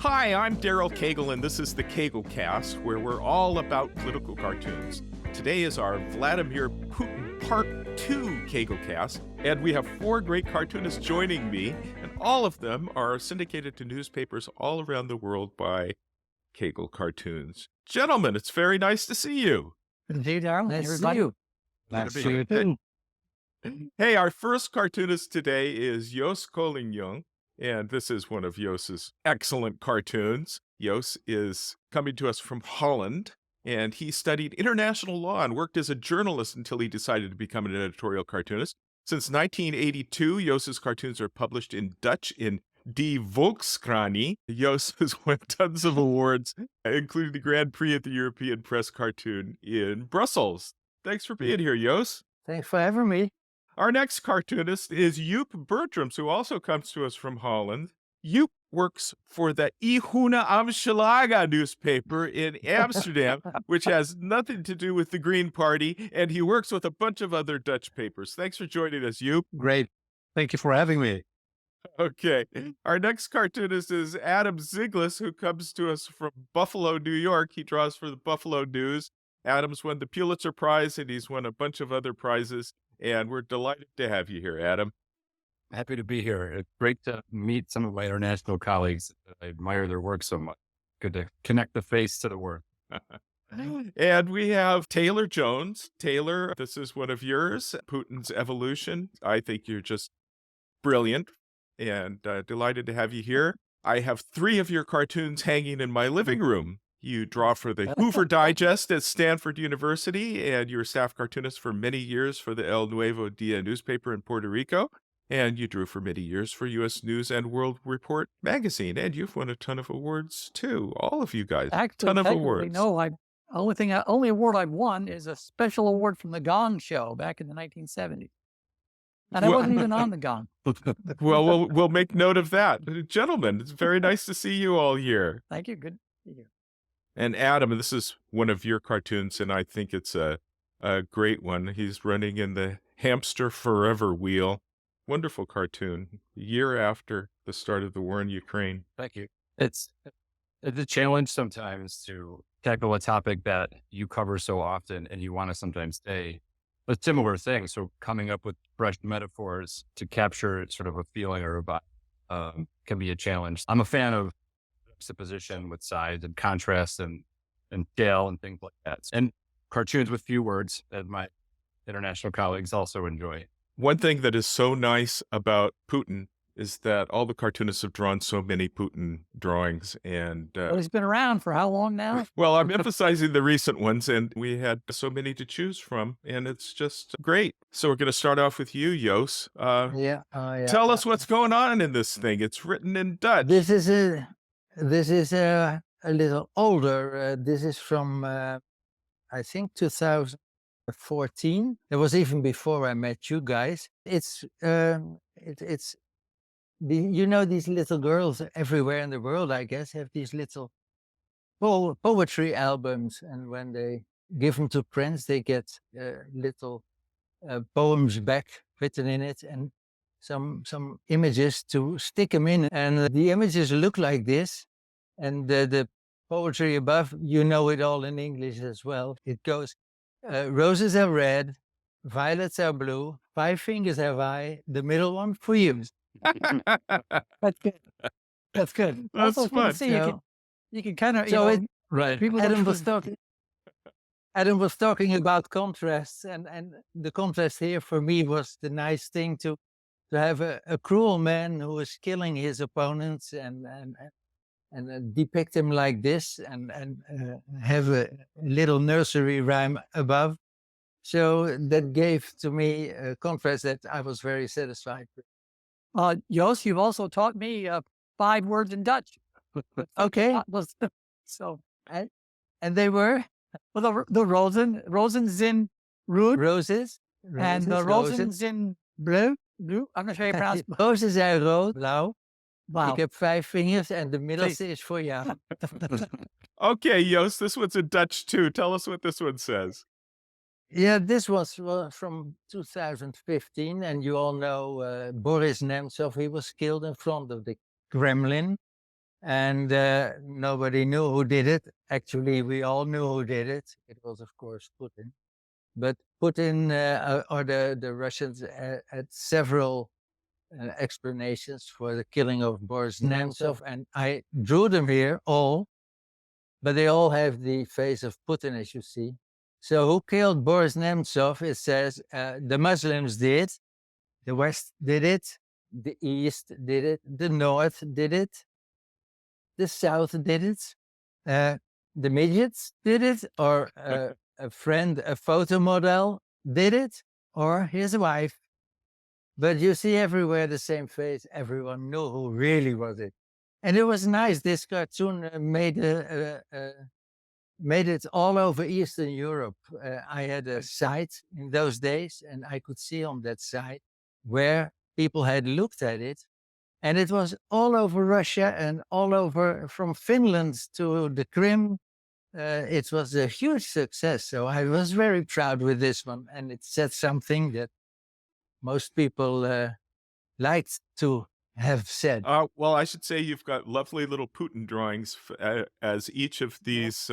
Hi, I'm Daryl Cagle, and this is the Cagle Cast, where we're all about political cartoons. Today is our Vladimir Putin Part 2 Cagle Cast, and we have 4 great cartoonists joining me, and all of them are syndicated to newspapers all around the world by Cagle Cartoons. Gentlemen, it's very nice to see you. Hey, Daryl. Nice to see you. Nice to see you too. Hey, our first cartoonist today is Jos Collignon, and this is one of Jos's excellent cartoons. Jos is coming to us from Holland, and he studied international law and worked as a journalist until he decided to become an editorial cartoonist. Since 1982, Jos's cartoons are published in Dutch in Die VOLKSKRANY. Jos has won tons of awards, including the Grand Prix at the European Press Cartoon in Brussels. Thanks for being here, Jos. Thanks for having me. Our next cartoonist is Joep Bertrams, who also comes to us from Holland. Joep works for the E Huna Amshalaga newspaper in Amsterdam, which has nothing to do with the Green Party, and he works with a bunch of other Dutch papers. Thanks for joining us, Joep. Great. Thank you for having me. Okay. Our next cartoonist is Adam ZYGLIS, who comes to us from Buffalo, New York. He draws for the Buffalo News. Adam's won the Pulitzer Prize, and he's won a bunch of other prizes. And we're delighted to have you here, Adam. Happy to be here. It's great to meet some of my international colleagues. I admire their work so much. Good to connect the face to the work. And we have Taylor Jones. Taylor, this is one of yours, Putin's Evolution. I think you're just brilliant, and delighted to have you here. I have 3 of your cartoons hanging in my living room. You draw for the Hoover Digest at Stanford University, and you were staff cartoonist for many years for the Nuevo Dis Newspaper in Puerto Rico. And you drew for many years for U.S. News and World Report magazine. And you've won a ton of awards, too. All of you guys. Actually, ton of awards. No, only award I've won is a special award from the Gong Show back in the 1970s. And I wasn't even on the Gong. Well, we'll make note of that. Gentlemen, it's very nice to see you all here. Thank you. Good to see you. And Adam, this is one of your cartoons, and I think it's a great one. He's running in the Hamster Forever wheel. Wonderful cartoon. A year after the start of the war in Ukraine. Thank you. It's a challenge sometimes to tackle a topic that you cover so often and you want to sometimes say a similar thing. So coming up with fresh metaphors to capture sort of a feeling or a vibe can be a challenge. I'm a fan of juxtaposition with size and contrast and scale and things like that. And cartoons with few words, as my international colleagues also enjoy. One thing that is so nice about Putin is that all the cartoonists have drawn so many Putin drawings. And Well, he's been around for how long now? well, I'm emphasizing the recent ones, and we had so many to choose from, and it's just great. So we're going to start off with you, Jos. Yeah. Tell us what's going on in this thing. It's written in Dutch. This is a little older. This is from I think 2014. It was even before I met you guys. It's you know, these little girls everywhere in the world, I guess, have these little poetry albums, and when they give them to friends, they get little poems back written in it, and some images to stick them in, and the images look like this, and the poetry above, you know it all in English as well. It goes, roses are red, violets are blue, 5 fingers have I, the middle one for you. That's good. That's good. That's Also, fun. see, you can kind of, So Right. people Adam don't- Adam was talking about contrasts, and the contrast here for me was the nice thing to have a cruel man who is killing his opponents and depict him like this, and have a little nursery rhyme above. So that gave to me a contrast that I was very satisfied with. Jos, you've also taught me 5 words in Dutch. Okay, So, and they were well, the Rosen Zin Rood roses, and the Rosen Zin Blue. I'm not sure how you pronounce it. Roses zijn rood, blauw. Wow. Ik heb 5 vingers en de middelste is voor jou. Okay, Jos, this one's in Dutch too. Tell us what this one says. Yeah, this was from 2015, and you all know Boris Nemtsov. He was killed in front of the Kremlin. and nobody knew who did it. Actually, we all knew who did it. It was, of course, Putin. But Putin or the Russians had several explanations for the killing of Boris Nemtsov, and I drew them here all, but they all have the face of Putin, as you see. So who killed Boris Nemtsov? It says the Muslims did, the West did it, the East did it, the North did it, the South did it, the midgets did it, or a friend, a photo model did it, or his wife. But you see everywhere the same face. Everyone knew who really was it. And it was nice. This cartoon made it all over Eastern Europe. I had a site in those days, and I could see on that site where people had looked at it. And it was all over Russia and all over from Finland to the Krim. It was a huge success. So I was very proud with this one. And it said something that most people liked to have said. Well, I should say you've got lovely little Putin drawings as each of these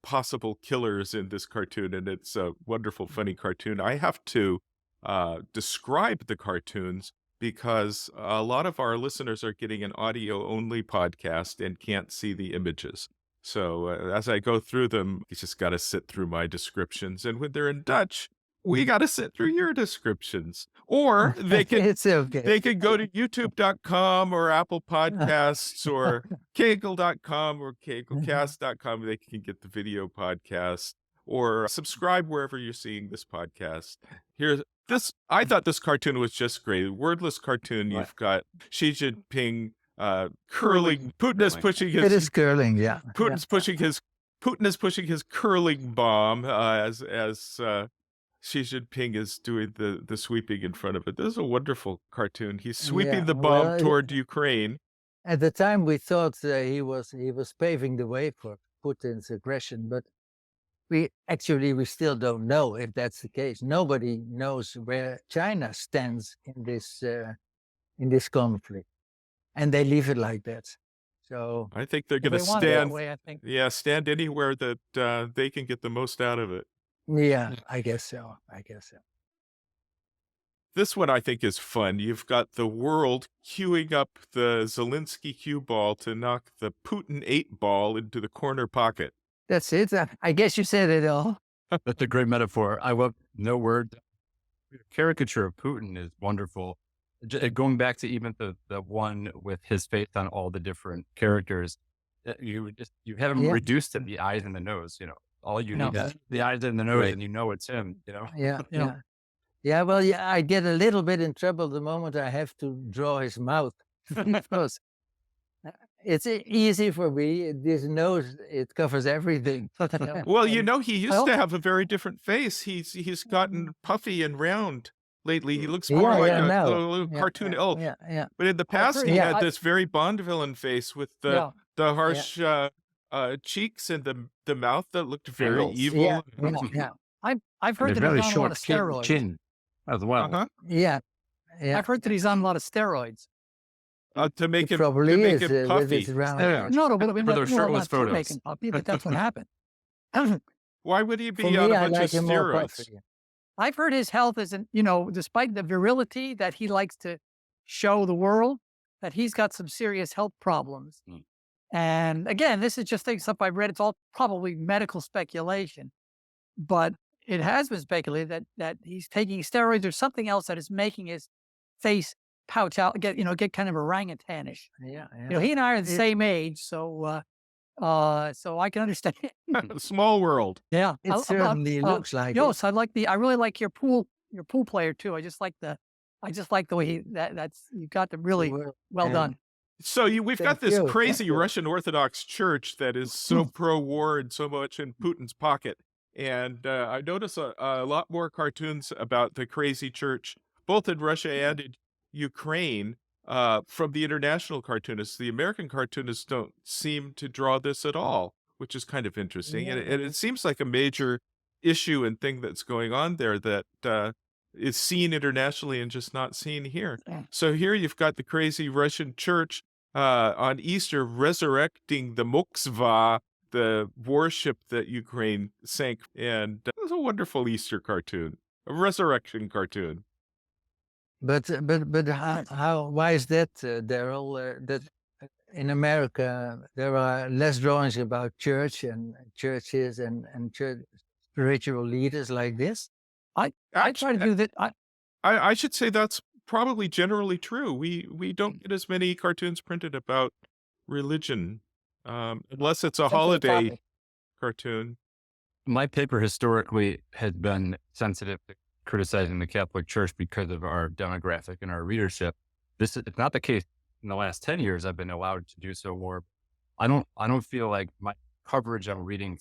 possible killers in this cartoon, and it's a wonderful, funny cartoon. I have to describe the cartoons because a lot of our listeners are getting an audio-only podcast and can't see the images. So as I go through them, you just got to sit through my descriptions. And when they're in Dutch, we got to sit through your descriptions. Or they can It's okay. they can go to youtube.com or Apple Podcasts or Cagle.com or Caglecast.com. They can get the video podcast or subscribe wherever you're seeing this podcast. Here's this. I thought this cartoon was just great. A wordless cartoon. You've got Xi Jinping curling. Putin is pushing his. It is curling, yeah. Putin's pushing his. Putin is pushing his curling bomb as Xi Jinping is doing the sweeping in front of it. This is a wonderful cartoon. He's sweeping the bomb toward Ukraine. At the time, we thought he was paving the way for Putin's aggression, but we still don't know if that's the case. Nobody knows where China stands in this conflict, and they leave it like that. So I think they're going to stand. Yeah, stand anywhere that they can get the most out of it. Yeah, I guess so. This one I think is fun. You've got the world queuing up the Zelensky cue ball to knock the Putin 8 ball into the corner pocket. That's it. I guess you said it all. That's a great metaphor. I love no word. The caricature of Putin is wonderful. Going back to even the one with his face on all the different characters, you have him reduced to the eyes and the nose. All you need is the eyes and the nose, and it's him. Yeah. Well, I get a little bit in trouble the moment I have to draw his mouth. Because it's easy for me. This nose, it covers everything. Well, he used to have a very different face. He's gotten puffy and round lately. He looks more like a little cartoon elf. Yeah. But in the past, he had this very Bond villain face with the harsh cheeks and the mouth that looked very evil. Yeah. I've heard that he's on a lot of steroids. Chin as well. Yeah. I've heard that he's on a lot of steroids. To make him puffy. No, but for those shirtless photos. Make him puffy, but that's what happened. Why would he be on a bunch of steroids? I've heard his health isn't, despite the virility that he likes to show the world, that he's got some serious health problems. And again, this is just stuff I've read. It's all probably medical speculation, but it has been speculated that he's taking steroids or something else that is making his face pouch out, get kind of orangutanish. Yeah. He and I are the same age, so I can understand. Small world. Yeah, it certainly looks like. Yes, I really like your pool player too. I just like the way that's you got them really well done. So we've got this crazy Russian Orthodox Church that is so pro-war and so much in Putin's pocket. And I notice a lot more cartoons about the crazy church, both in Russia and in Ukraine, from the international cartoonists. The American cartoonists don't seem to draw this at all, which is kind of interesting. Yeah. And it seems like a major issue and thing that's going on there that is seen internationally and just not seen here. So here you've got the crazy Russian church on Easter resurrecting the Moskva, the warship that Ukraine sank. And it was a wonderful Easter cartoon, a resurrection cartoon. But why is that, Daryl? That in America there are less drawings about church and churches and church spiritual leaders like this. I try to do that. I should say that's probably generally true. We don't get as many cartoons printed about religion, unless it's a Sensitive holiday topic. cartoon. My paper historically has been sensitive to criticizing the Catholic Church because of our demographic and our readership. It's not the case in the last 10 years. I've been allowed to do so more. I don't feel like my coverage I'm reading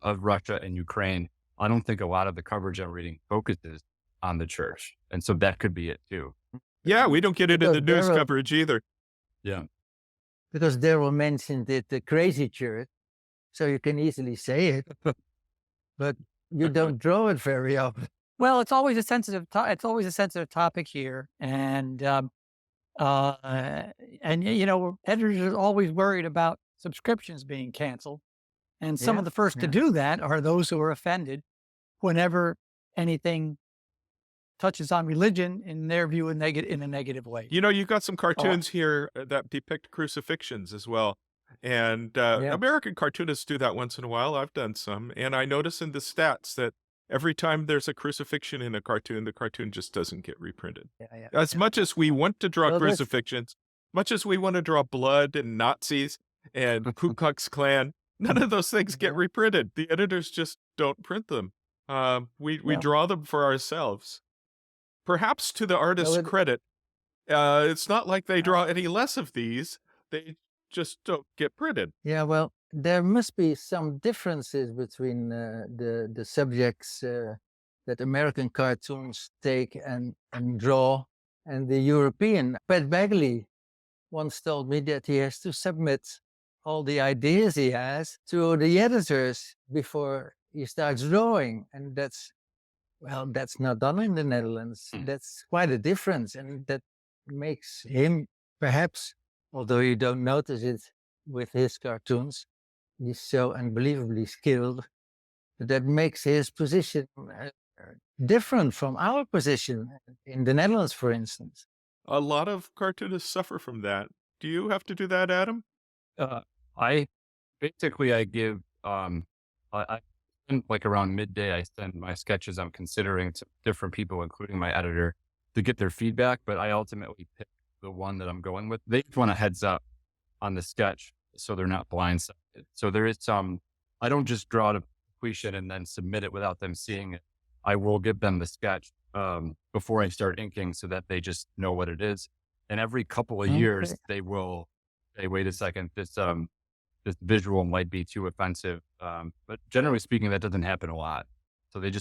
of Russia and Ukraine, I don't think a lot of the coverage I'm reading focuses on the church. And so that could be it too. Yeah, we don't get it in the news Daryl- coverage either. Yeah. Because Daryl mentioned it, the crazy church, so you can easily say it, but you don't draw it very often. Well, it's always a sensitive. It's always a sensitive topic here, and editors are always worried about subscriptions being canceled, and some Yeah, of the first to yeah. do that are those who are offended whenever anything touches on religion in their view in a negative way. You know, you've got some cartoons here that depict crucifixions as well. And Yeah. American cartoonists do that once in a while. I've done some. And I notice in the stats that every time there's a crucifixion in a cartoon, the cartoon just doesn't get reprinted. Yeah. As much as we want to draw Well, that's- crucifixions, much as we want to draw blood and Nazis and Ku Klux Klan, none of those things get Yeah. reprinted. The editors just don't print them. We Yeah. draw them for ourselves. Perhaps to the artist's it- credit, it's not like they draw any less of these. They just don't get printed. Yeah, well, there must be some differences between the subjects that American cartoons take and draw and the European. Pat Bagley once told me that he has to submit all the ideas he has to the editors before he starts drawing. And that's not done in the Netherlands. That's quite a difference. And that makes him perhaps, although you don't notice it with his cartoons, he's so unbelievably skilled that makes his position different from our position in the Netherlands, for instance. A lot of cartoonists suffer from that. Do you have to do that, Adam? I give, I spend like around midday, I send my sketches I'm considering to different people, including my editor, to get their feedback. But I ultimately pick the one that I'm going with. They just want a heads up on the sketch so they're not blindsided. So there is I don't just draw to completion and then submit it without them seeing it. I will give them the sketch before I start inking so that they just know what it is. And every couple of years, they will say, wait a second, this visual might be too offensive. But generally speaking, that doesn't happen a lot. So they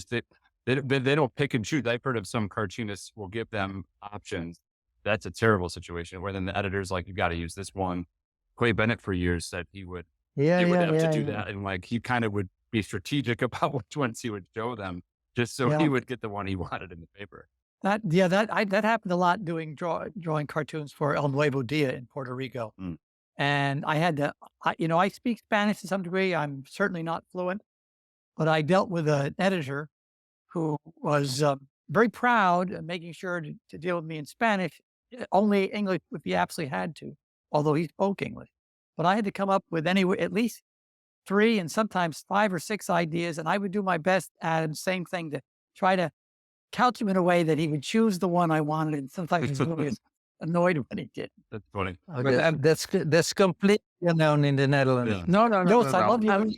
don't pick and choose. I've heard of some cartoonists will give them options. That's a terrible situation where then the editor's like, you got to use this one. Clay Bennett for years said he would have to do that. And like, he kind of would be strategic about which ones he would show them just so he would get the one he wanted in the paper. That happened a lot doing drawing cartoons for El Nuevo Dia in Puerto Rico. And I had to, I speak Spanish to some degree. I'm certainly not fluent, but I dealt with an editor who was very proud of making sure to deal with me in Spanish, only English if he absolutely had to, although he spoke English. But I had to come up with at least 3 and sometimes 5 or 6 ideas, and I would do my best at the same thing to try to couch him in a way that he would choose the one I wanted, and sometimes he was really annoyed when he did. That's funny. That's completely unknown in the Netherlands. Yeah. No, I love you.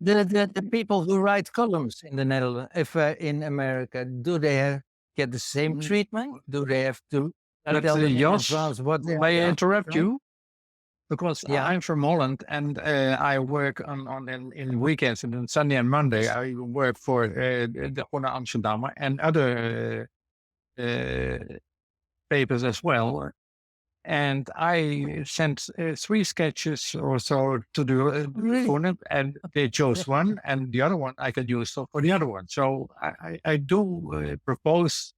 The people who write columns in the Netherlands, if in America, do they get the same treatment? Do they have to tell them in Jos, advance what they may I are? interrupt you? Because Yeah. I'm from Holland and I work in weekends and on Sunday and Monday I work for the Hoover Amshalaga and other papers as well. And I sent 3 sketches or so to the Hoover and they chose one and the other one I could use for the other one. So I do propose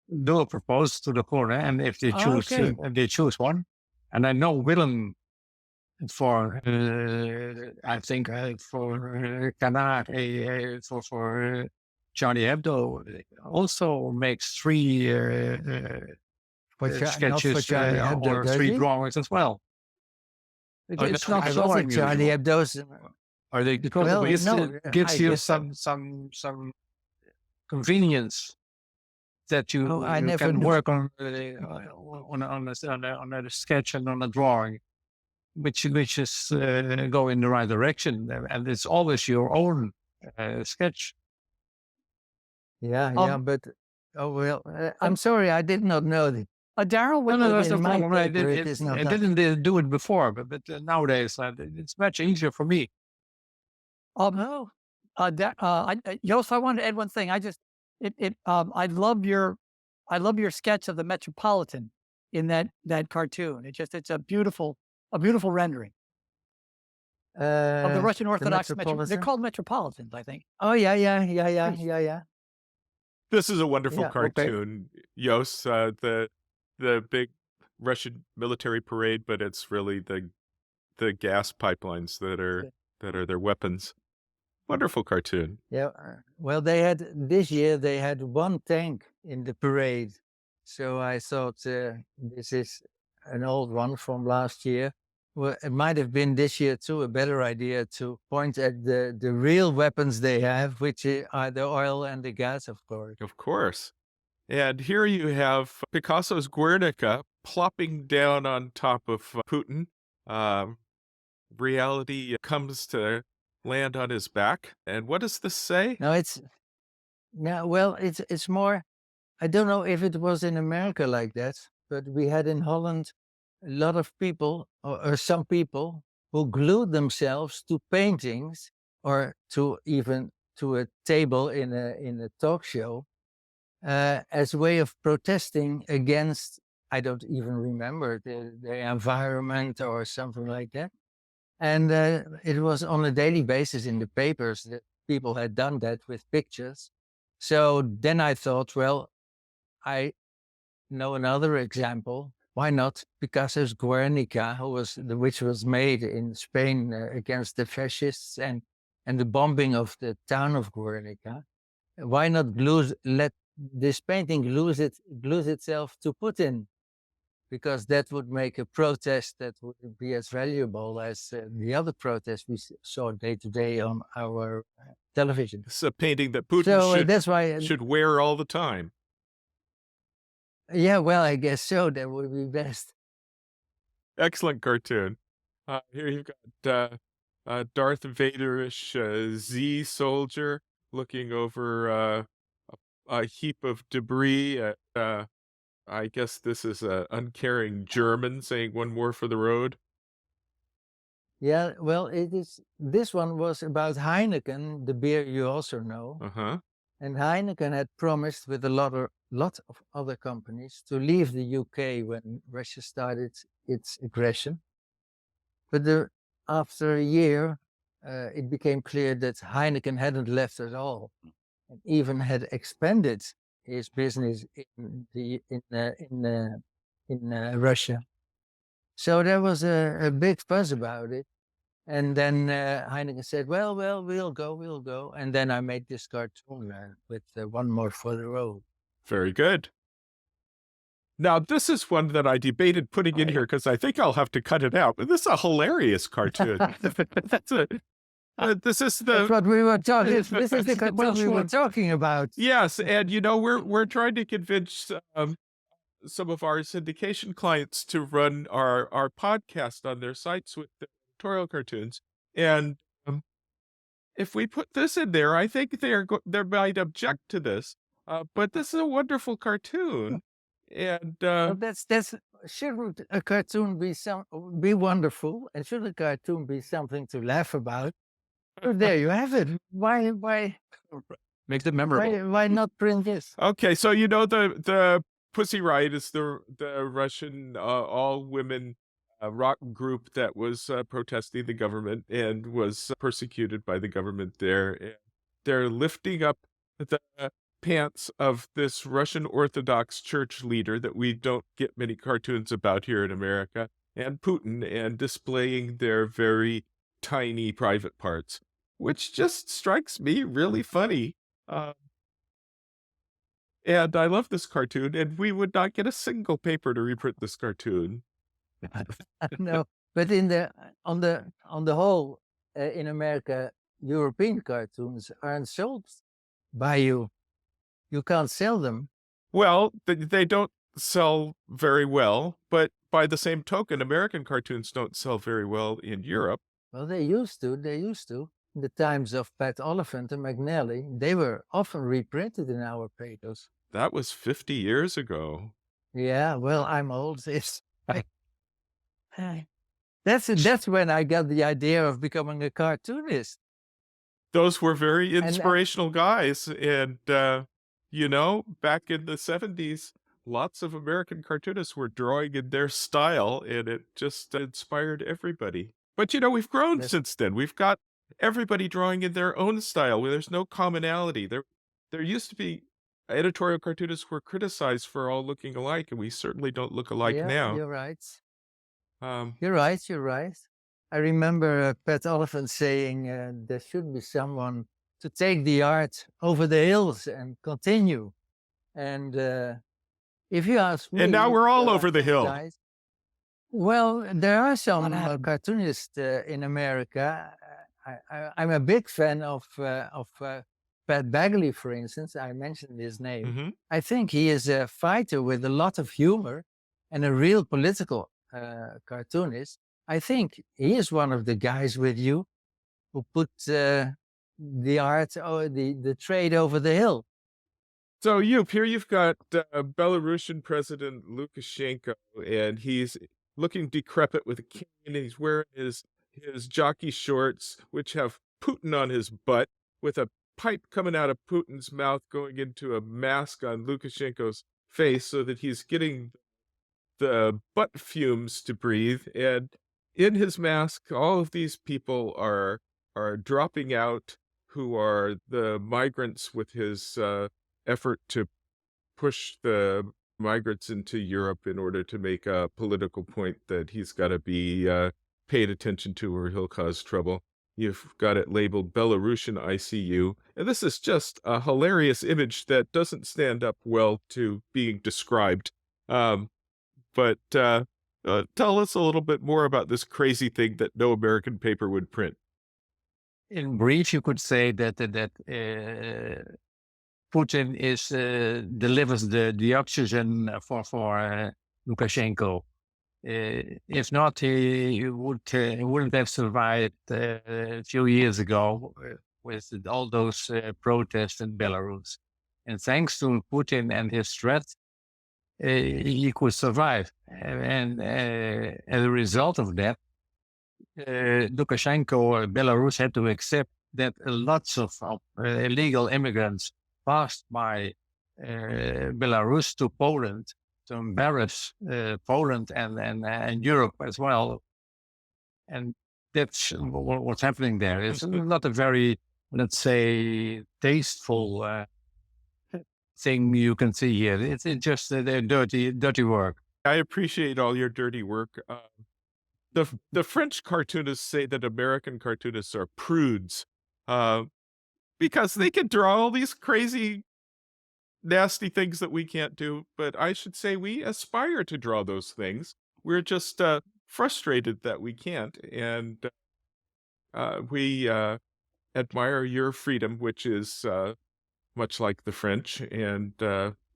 to the Hoover and if they choose Okay. one, And I know Willem for, I think for Canard, for Charlie Hebdo, also makes three Not for sketches Charlie Hebdo, or does three he? drawings as well. It's no, not I I so. was- wasn't Charlie Hebdo's. Are they because Well, it no, gives I you guess so. some convenience that you, Oh, I you never can knew. work on a sketch and on a drawing, which is go in the right direction, and it's always your own sketch. Yeah, Um, but oh well. I'm sorry, I did not know that. Daryl, No, no, what, that's no in my problem. I paper, it is not done. didn't do it before, but nowadays it's much easier for me. Oh, Jos, I wanted to add one thing. I love your sketch of the Metropolitan in that cartoon. It's a beautiful rendering of the Russian Orthodox. They're Metropolitan? called Metropolitans, I think. Oh yeah. This is a wonderful Yeah, okay. cartoon, Jos. The big Russian military parade, but it's really the gas pipelines that are their weapons. Wonderful cartoon. Yeah. Well, this year they had one tank in the parade, so I thought this is an old one from last year. Well, it might have been this year too. A better idea to point at the real weapons they have, which are the oil and the gas, of course. Of course. And here you have Picasso's Guernica plopping down on top of Putin. Reality comes to land on his back. And what does this say? No, it's more. I don't know if it was in America like that, but we had in Holland a lot of people, or some people, who glued themselves to paintings or to a table in a talk show as a way of protesting against, I don't even remember, the environment or something like that. And it was on a daily basis in the papers that people had done that with pictures. So then I thought, well, I know another example. Why not Picasso's Guernica, which was made in Spain against the fascists and the bombing of the town of Guernica? Why not let this painting glues itself to Putin? Because that would make a protest that would be as valuable as the other protests we saw day to day on our television. It's a painting that Putin So that's why. should wear all the time. Yeah, well, I guess so. That would be best. Excellent cartoon. Here you've got Darth Vader-ish Z soldier looking over a heap of debris. I guess this is an uncaring German saying one more for the road. Yeah, well, it is. This one was about Heineken, the beer you also know. Uh-huh. And Heineken had promised with a lot of other companies to leave the UK when Russia started its aggression. But after a year, it became clear that Heineken hadn't left at all, and even had expanded his business in Russia. So there was a big fuss about it. And then Heineken said, well, we'll go. And then I made this cartoon with one more for the road. Very good. Now, this is one that I debated putting in here because I think I'll have to cut it out. But this is a hilarious cartoon. This is That's what we were talking. This is the cartoon we were talking about. Yes, and we're trying to convince some of our syndication clients to run our podcast on their sites with the editorial cartoons, and if we put this in there, I think they might object to this. But this is a wonderful cartoon, and Well, shouldn't a cartoon be wonderful, and should a cartoon be something to laugh about? Well, there you have it. Why Makes it memorable. why not print this? okay, so the Pussy Riot is the Russian all women rock group that was protesting the government and was persecuted by the government there. And they're lifting up the pants of this Russian Orthodox church leader that we don't get many cartoons about here in America. and Putin and displaying their very tiny private parts, which just strikes me really funny. Uh, and I love this cartoon, and we would not get a single paper to reprint this cartoon. No, but on the whole, in America, European cartoons aren't sold by you. You can't sell them. Well, they don't sell very well, but by the same token, American cartoons don't sell very well in Europe. Well, they used to. They used to. In the times of Pat Oliphant and McNally, they were often reprinted in our papers. That was 50 years ago. Yeah, well, I'm old. That's when I got the idea of becoming a cartoonist. Those were very And inspirational guys. And, back in the 70s, lots of American cartoonists were drawing in their style, and it just inspired everybody. But, we've grown That's- since then. We've got everybody drawing in their own style where there's no commonality. There used to be editorial cartoonists were criticized for all looking alike, and we certainly don't look alike yeah, now. you're right. Um, You're right. You're right. I remember Pat Oliphant saying there should be someone to take the art over the hills and continue. And if you ask me, and now we're all there are over the some hill. guys- Well, there are some cartoonists in America. I'm a big fan of Pat Bagley, for instance. I mentioned his name. Mhm. I think he is a fighter with a lot of humor and a real political cartoonist. I think he is one of the guys with you who put the art or the trade over the hill. So, here you've got Belarusian President Lukashenko, and he's looking decrepit with a cane, and he's wearing his jockey shorts, which have Putin on his butt, with a pipe coming out of Putin's mouth going into a mask on Lukashenko's face so that he's getting the butt fumes to breathe. And in his mask, all of these people are dropping out, who are the migrants with his effort to push the migrants into Europe in order to make a political point that he's got to be paid attention to or he'll cause trouble. You've got it labeled Belarusian ICU. And this is just a hilarious image that doesn't stand up well to being described. But tell us a little bit more about this crazy thing that no American paper would print. In brief, you could say that Putin delivers the oxygen for Lukashenko. If not, he wouldn't have survived a few years ago with all those protests in Belarus. And thanks to Putin and his threat, he could survive. And as a result of that, Lukashenko, Belarus had to accept that lots of illegal immigrants passed by Belarus to Poland to embarrass Poland and Europe as well. And that's what's happening there. It's not a very, let's say, tasteful thing you can see here. It's just dirty work. I appreciate all your dirty work. The French cartoonists say that American cartoonists are prudes because they can draw all these crazy, nasty things that we can't do. But I should say we aspire to draw those things. We're just frustrated that we can't. And we admire your freedom, which is much like the French, and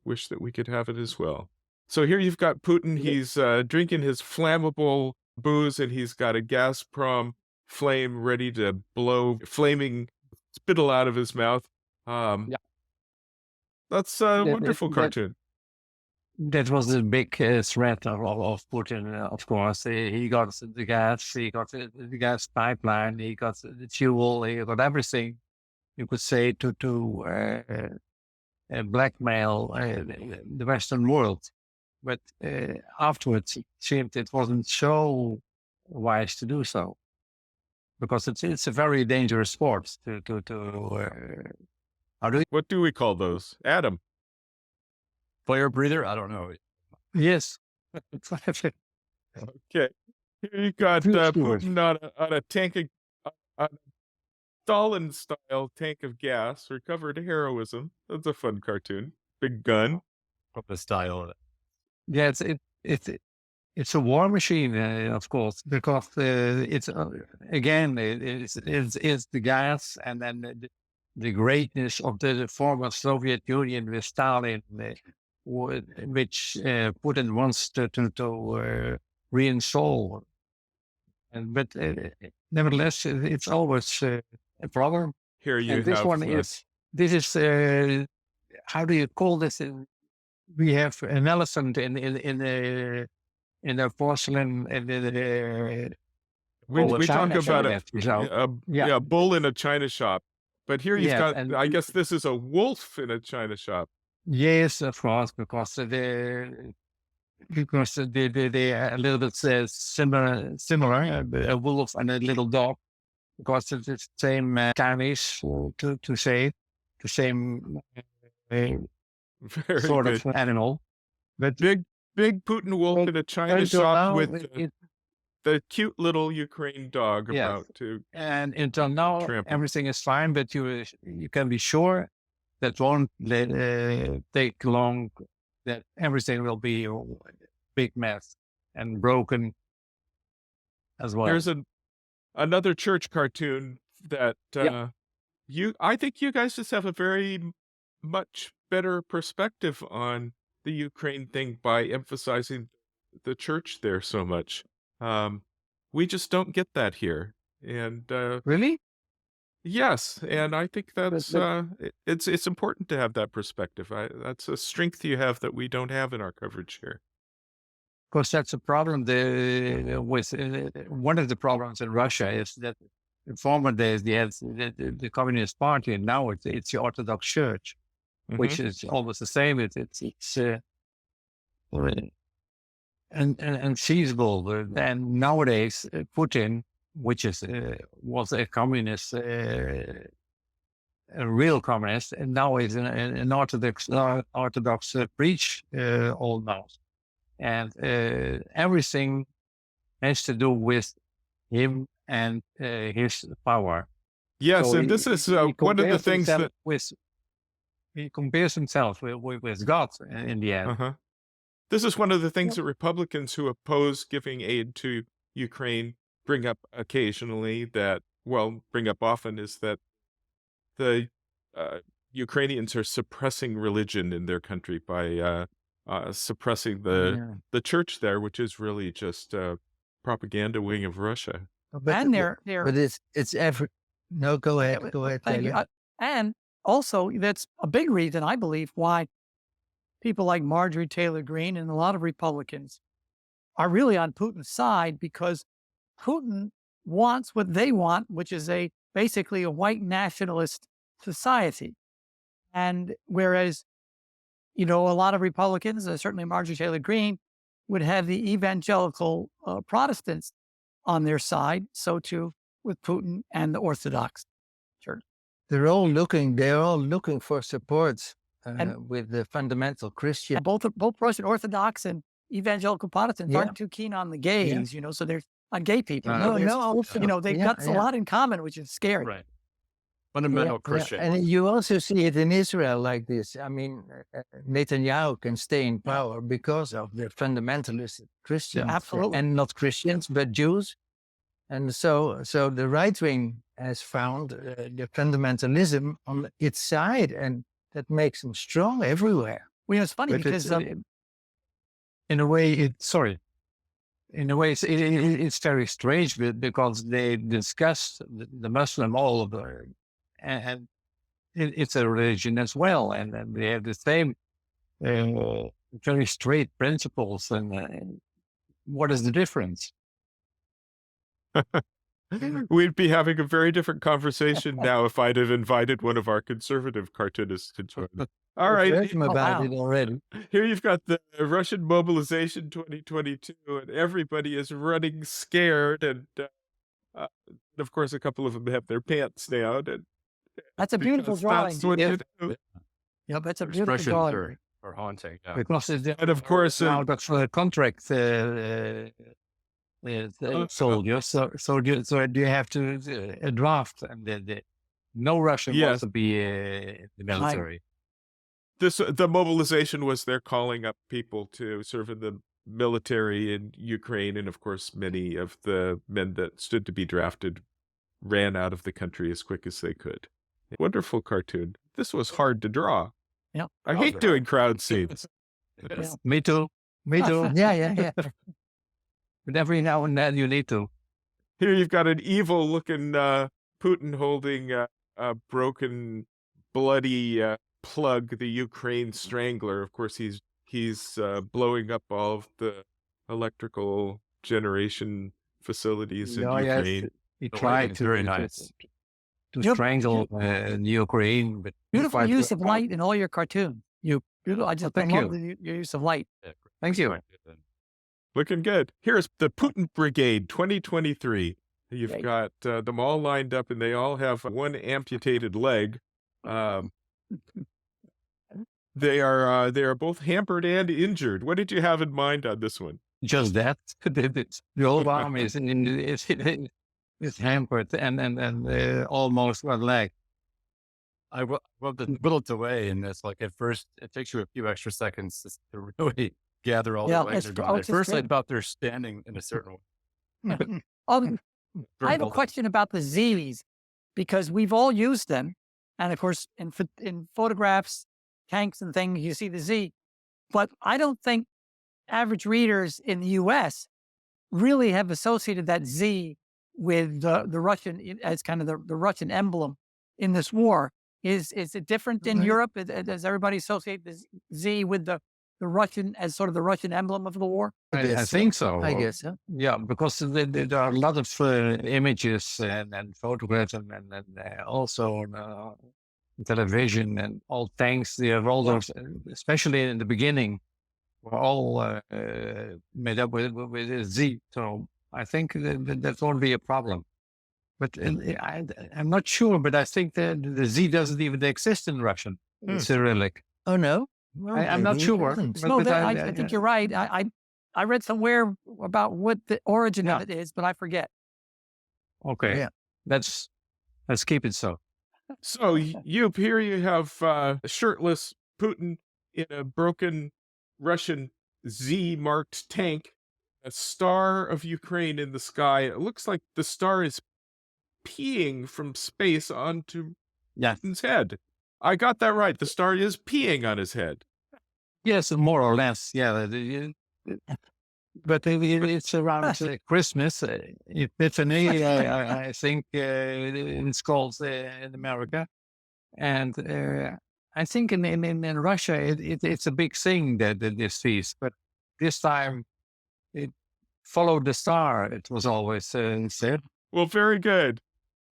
wish that we could have it as well. So here you've got Putin. He's drinking his flammable booze, and he's got a Gazprom flame ready to blow flaming spittle out of his mouth. Yeah. That's a wonderful cartoon. That was the big threat of Putin, of course. He got the gas, he got the gas pipeline, he got the fuel, he got everything, you could say, to blackmail the Western world. But afterwards, it seemed it wasn't so wise to do so, because it's a very dangerous sport What do we call those? Adam. Fire breather? I don't know. Yes. Okay. Here you got Huge doors. Putin on a tank of on a Stalin-style tank of gas, recovered heroism. That's a fun cartoon. Big gun. From the style of it. Yeah, it's a war machine, of course, because it's again it's the gas, and then the greatness of the former Soviet Union with Stalin, which Putin wants to reinstall. But nevertheless, it's always a problem. Here you And this have one is how do you call this? We have an elephant in the porcelain. we talk China about shop. a bull in a china shop. But here you've Yes, got, and- I guess this is a wolf in a china shop. Yes, of course, because they are a little bit similar, a wolf and a little dog, because it's the same Chinese to say, the same Very sort good. of animal. But Big Putin wolf in a china until shop now, with the cute little Ukraine dog Yes. about to. and until now, Trample. everything is fine. But you can be sure that won't take long. That everything will be a big mess and broken as well. Here's another church cartoon that I think you guys just have a very much better perspective on the Ukraine thing by emphasizing the church there so much. We just don't get that here. And Really? yes, and I think that's but- it's important to have that perspective. That's a strength you have that we don't have in our coverage here. Because that's a problem with one of the problems in Russia is that in former days they had the Communist Party, and now it's the Orthodox Church, which is almost the same. It's unseizable. And nowadays Putin, which was a communist, a real communist, and now is an Orthodox priest almost. And everything has to do with him and his power. Yes, So and this is he one of the compares things himself that he compares himself with God in the end. This is one of the things that Republicans who oppose giving aid to Ukraine bring up occasionally, bring up often, is that the Ukrainians are suppressing religion in their country by suppressing the church there, which is really just a propaganda wing of Russia. And they're But it's every. No, go ahead. Go ahead, Thank you. Taylor. And also, that's a big reason, I believe, why people like Marjorie Taylor Greene and a lot of Republicans are really on Putin's side, because Putin wants what they want, which is basically a white nationalist society. And whereas, a lot of Republicans, certainly Marjorie Taylor Greene, would have the evangelical Protestants on their side, so too with Putin and the Orthodox Church. They're all looking for support with the fundamental Christian. And both Russian Orthodox and evangelical Protestants aren't too keen on the gays, so they're on gay people. They've got a lot in common, which is scary. Right. Fundamental Christian. And you also see it in Israel like this. I mean, Netanyahu can stay in power because of the fundamentalist Christians. Absolutely. And not Christians, but Jews. And so the right wing has found the fundamentalism on its side, and that makes them strong everywhere. Well, it's funny But because in a way, it's very strange because they discuss the Muslim all over, and it's a religion as well, and they have the same very straight principles. And what is the difference? We'd be having a very different conversation now if I'd have invited one of our conservative cartoonists to join us. All I've right, heard them about it already. here you've got the Russian mobilization 2022, and everybody is running scared, and of course, a couple of them have their pants down. And that's a beautiful because drawing. that's what you do. Yep, that's a beautiful Expressions drawing. are haunting. Yeah. Because it's And of course, out of contract soldiers. So you have to a draft, and no Russian Yes. wants to be in the military. The mobilization was they're calling up people to serve in the military in Ukraine, and of course, many of the men that stood to be drafted ran out of the country as quick as they could. Wonderful cartoon. This was hard to draw. Yeah. I hate doing crowd scenes. Me too. Me too. Yeah. But every now and then you need to. Here you've got an evil-looking Putin holding a broken, bloody plug, the Ukraine Strangler. Of course, he's blowing up all of the electrical generation facilities in Ukraine. He The tried lighting's to very nice. to Yep. strangle Ukraine, but Beautiful quite- use of light in all your cartoons. I just thank love you. your use of light. Thank you. Looking good. Here's the Putin Brigade 2023. You've Great. got them all lined up, and they all have one amputated leg. They are both hampered and injured. What did you have in mind on this one? Just that. The whole arm is hampered and almost one leg. I rubbed the bullet away, and it's like at first it takes you a few extra seconds to really gather all Yeah, the legs it's- are gone. oh, At it's first, I great. thought they're standing in a certain way. I Very have a well done. question about the Z's because we've all used them, and of course, in photographs, tanks, and things, you see the Z. But I don't think average readers in the U.S. really have associated that Z with the Russian as kind of the Russian emblem in this war. Is it different in Mhm. Europe? Does everybody associate the Z with the Russian as sort of the Russian emblem of the war? I guess so. think so. I guess so. Yeah, because there are a lot of images and photographs and also on television and all tanks. They have all those, especially in the beginning, were all made up with a Z. So I think that won't be a problem. But I'm not sure, but I think that the Z doesn't even exist in Russian, Cyrillic. Oh no. Well, I'm not maybe it sure. doesn't. But- No, but I think you're right. I read somewhere about what the origin of Yeah. it is, but I forget. Okay. Yeah. Let's keep it so. So, Joep, here you have a shirtless Putin in a broken Russian Z-marked tank, a star of Ukraine in the sky. It looks like the star is peeing from space onto Yeah. Putin's head. I got that right. The star is peeing on his head. Yes, more or less. Yeah. But it's around Christmas, Epiphany, I think it's called in America. And I think in Russia, it's a big thing, that this feast. But this time, it followed the star, it was always said. Well, very good.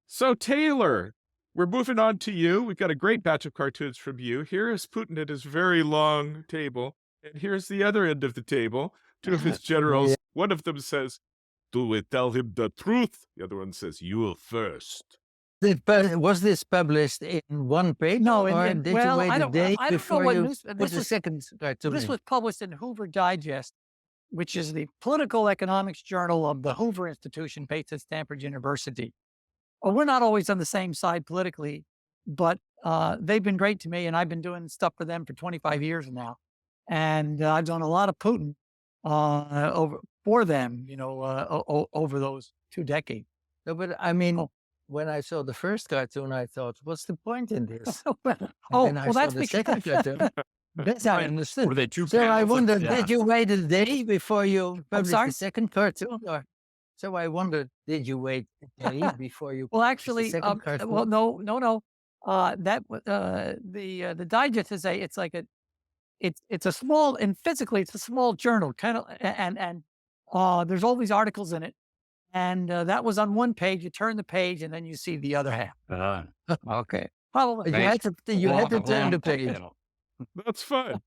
So, Taylor, we're moving on to you. We've got a great batch of cartoons from you. Here is Putin at his very long table, and here's the other end of the table. Two of his generals. Yeah. One of them says, "Do we tell him the truth?" The other one says, "You first." Was this published in one page? No, or in, did well, you wait I a don't, day I don't know before what you news. put This the was, second cartoon this in? was published in Hoover Digest, which is the political economics journal of the Hoover Institution based at Stanford University. Well, we're not always on the same side politically, but they've been great to me, and I've been doing stuff for them for 25 years now. And I've done a lot of Putin for them, over those 2 decades. No, but I mean, Oh. when I saw the first cartoon, I thought, what's the point in this? Oh, And then I well, saw that's the second cartoon. That's how I Were understood. they two So I panels? wondered, Yeah. did you wait a day before you published sorry? the second cartoon? Or so I wondered, did you wait a day before you? Well, published the actually, second cartoon? well, no. The digest is it's a small, and physically it's a small journal, kind of, and there's all these articles in it, and that was on one page. You turn the page, and then you see the other half. Okay. Probably. You had to turn the page. That's fun.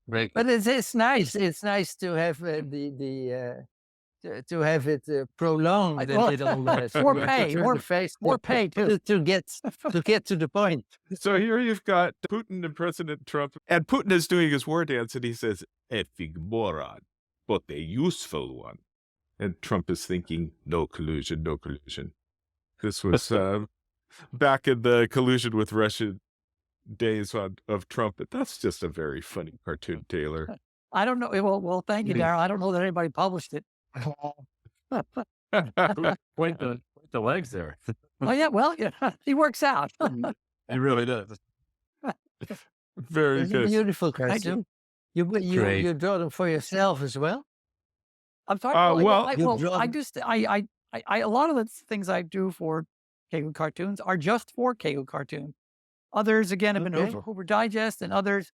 Very good. But it's nice. It's nice to have to have it prolonged a Well, little. more pay, turn more- the face More pay too. to get to the point. So here you've got Putin and President Trump, and Putin is doing his war dance, and he says, "Effing moron, but a useful one." And Trump is thinking, no collusion, no collusion. This was back in the collusion with Russia days of Trump. But that's just a very funny cartoon, Taylor. I don't know. Well, thank you, Daryl. I don't know that anybody published it. Point the legs there. Oh yeah, well, yeah, he works out. He really does. Very It's a good. beautiful cartoon. Great. You draw them for yourself as well? I'm sorry. I just I a lot of the things I do for Cagle cartoons are just for Cagle cartoons. Others again have been Okay. for Hoover Digest, and others.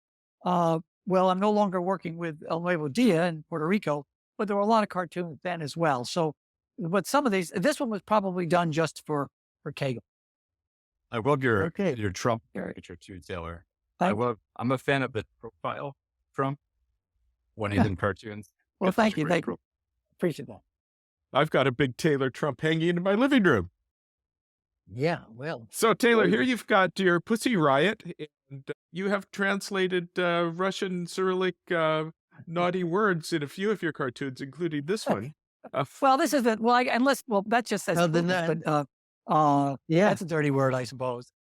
Well, I'm no longer working with El Nuevo Dia in Puerto Rico, but there were a lot of cartoons then as well. So, but some of this one was probably done just for Cagle. I love your Okay. Trump caricature too, Taylor. Thank- I'm a fan of the profile Trump when he's in cartoons. Well, It's thank such a you, great thank you. Appreciate that. I've got a big Taylor Trump hanging in my living room. Yeah, well, So, Taylor, here you've got your Pussy Riot, and you have translated Russian Cyrillic naughty words in a few of your cartoons, including this one. Well, this is the that just says Well, then Putin, that- but yeah, that's a dirty word, I suppose.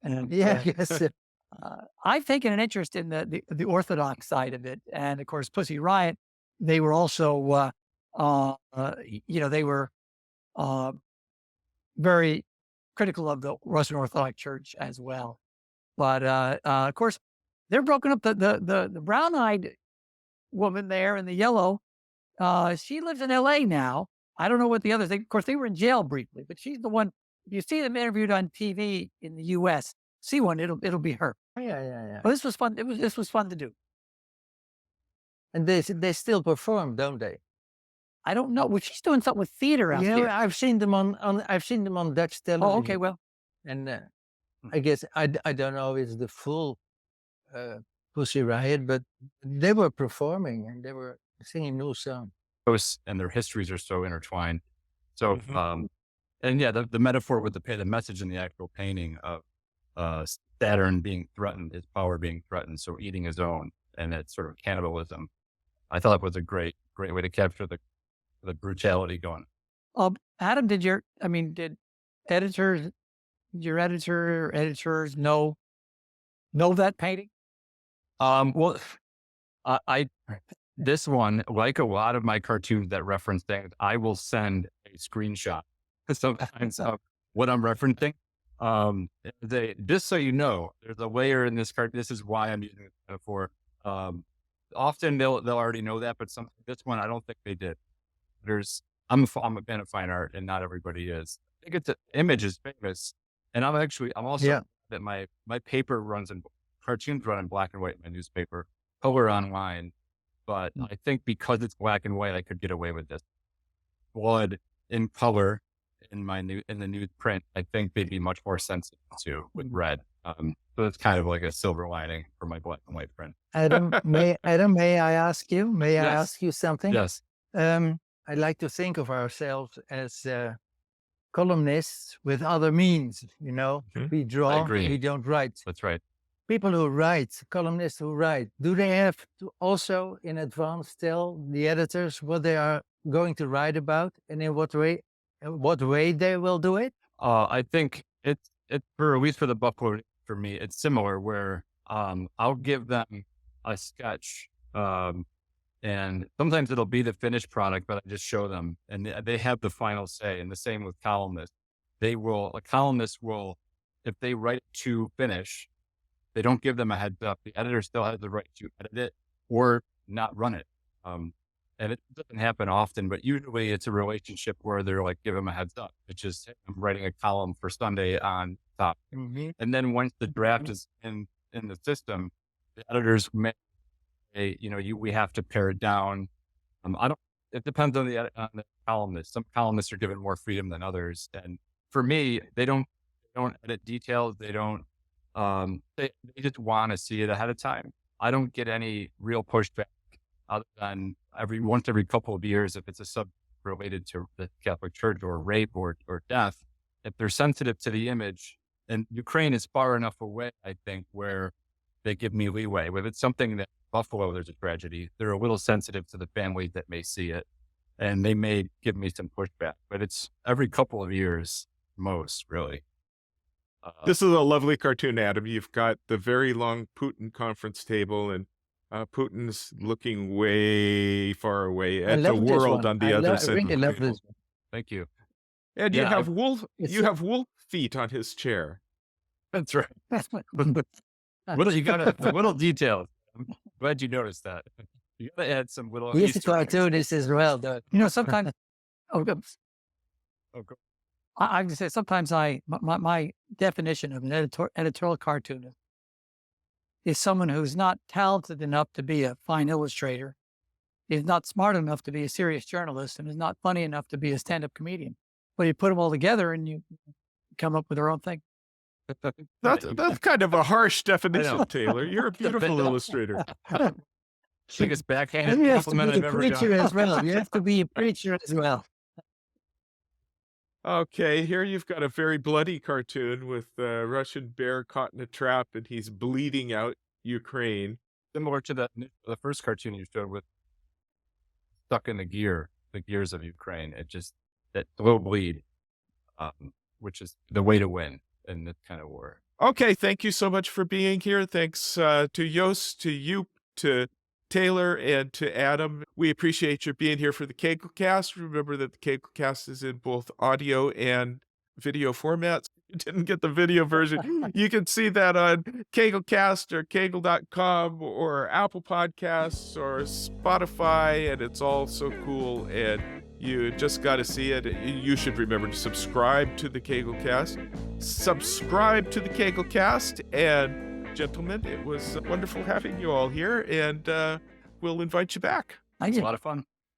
And yeah, yes. I've taken an interest in the Orthodox side of it, and of course, Pussy Riot. They were also, they were very critical of the Russian Orthodox Church as well. But of course, they're broken up. The brown-eyed woman there in the yellow, she lives in L.A. now. I don't know what the others. Of course, they were in jail briefly, but she's the one. If you see them interviewed on TV in the U.S., see one, it'll be her. Yeah. Well, this was fun. This was fun to do. And they still perform, don't they? I don't know. Well, she's doing something with theater out Yeah, there. I've seen them on Dutch television. Oh, okay. Well, And I guess I don't know if it's the full Pussy Riot, but they were performing and they were singing new songs. And their histories are so intertwined. So, Mhm. and yeah, the metaphor with the message in the actual painting of Saturn being threatened, his power being threatened, so eating his own, and it's sort of cannibalism. I thought it was a great way to capture the brutality going. Adam, did your editor or editors know that painting? Well, I this one, like a lot of my cartoons that reference things, I will send a screenshot sometimes of what I'm referencing. Just so you know, there's a layer in this card. This is why I'm using this metaphor. Often they'll already know that, but this one I don't think they did. I'm a fan of fine art, and not everybody is. I think the image is famous, and I'm also that my paper cartoons run in black and white in my newspaper, color online, but I think because it's black and white, I could get away with this. Blood in color in the news print, I think they'd be much more sensitive to with red. So it's kind of like a silver lining for my black and white print. Adam, may I ask you? May I Yes. ask you something? Yes. I like to think of ourselves as columnists with other means. You know, Mhm. we draw, agree. we don't write. That's right. People who write, columnists who write, do they have to also in advance tell the editors what they are going to write about and in what way they will do it? I think it's for at least for the Buffalo, for me, it's similar where I'll give them a sketch, and sometimes it'll be the finished product, but I just show them, and they have the final say. And the same with columnists. A columnist will, if they write to finish, they don't give them a heads up. The editor still has the right to edit it or not run it. And it doesn't happen often, but usually it's a relationship where they're like, give them a heads up. It's just, hey, I'm writing a column for Sunday on top. Mm-hmm. And then once the draft is in the system, the editors may say, we have to pare it down. It depends on the columnist. Some columnists are given more freedom than others. And for me, they don't edit details. They don't, they just want to see it ahead of time. I don't get any real pushback other than once every couple of years, if it's a subject related to the Catholic Church or rape or death, if they're sensitive to the image, and Ukraine is far enough away, I think, where they give me leeway. If it's something that Buffalo, there's a tragedy, they're a little sensitive to the families that may see it. and they may give me some pushback, but it's every couple of years, most really. This is a lovely cartoon, Adam. You've got the very long Putin conference table, and Putin's looking way far away I at the love this world one. on the I other side. really of the love table. this one. Thank you. And you Yeah, have wolf. It's You have wolf feet on his chair. That's right. That's what. You got the little details. I'm glad you noticed that. You got to add some little. He's a Easter eggs. cartoonist as well, though. Sometimes. Oh, go- I just say sometimes my definition of an editorial cartoonist is someone who's not talented enough to be a fine illustrator, is not smart enough to be a serious journalist, and is not funny enough to be a stand-up comedian. But you put them all together and you come up with their own thing. That's kind of a harsh definition, Taylor. You're a bit- beautiful illustrator. Biggest backhanded And you have to compliment be I've a ever preacher done. as well. You have to be a preacher as well. Okay, here you've got a very bloody cartoon with a Russian bear caught in a trap, and he's bleeding out Ukraine. Similar to the first cartoon you showed with stuck in the gears of Ukraine. It just that little bleed, which is the way to win in this kind of war. Okay, thank you so much for being here. Thanks to Jos, to Joep, to Taylor, and to Adam. We appreciate your being here for the Caglecast. Remember that the Caglecast is in both audio and video formats. If you didn't get the video version, you can see that on Caglecast or Cagle.com or Apple Podcasts or Spotify, and it's all so cool, and you just got to see it. You should remember to subscribe to the Caglecast. Subscribe to the Caglecast, and gentlemen, it was wonderful having you all here, and we'll invite you back. Thank It's you. a lot of fun.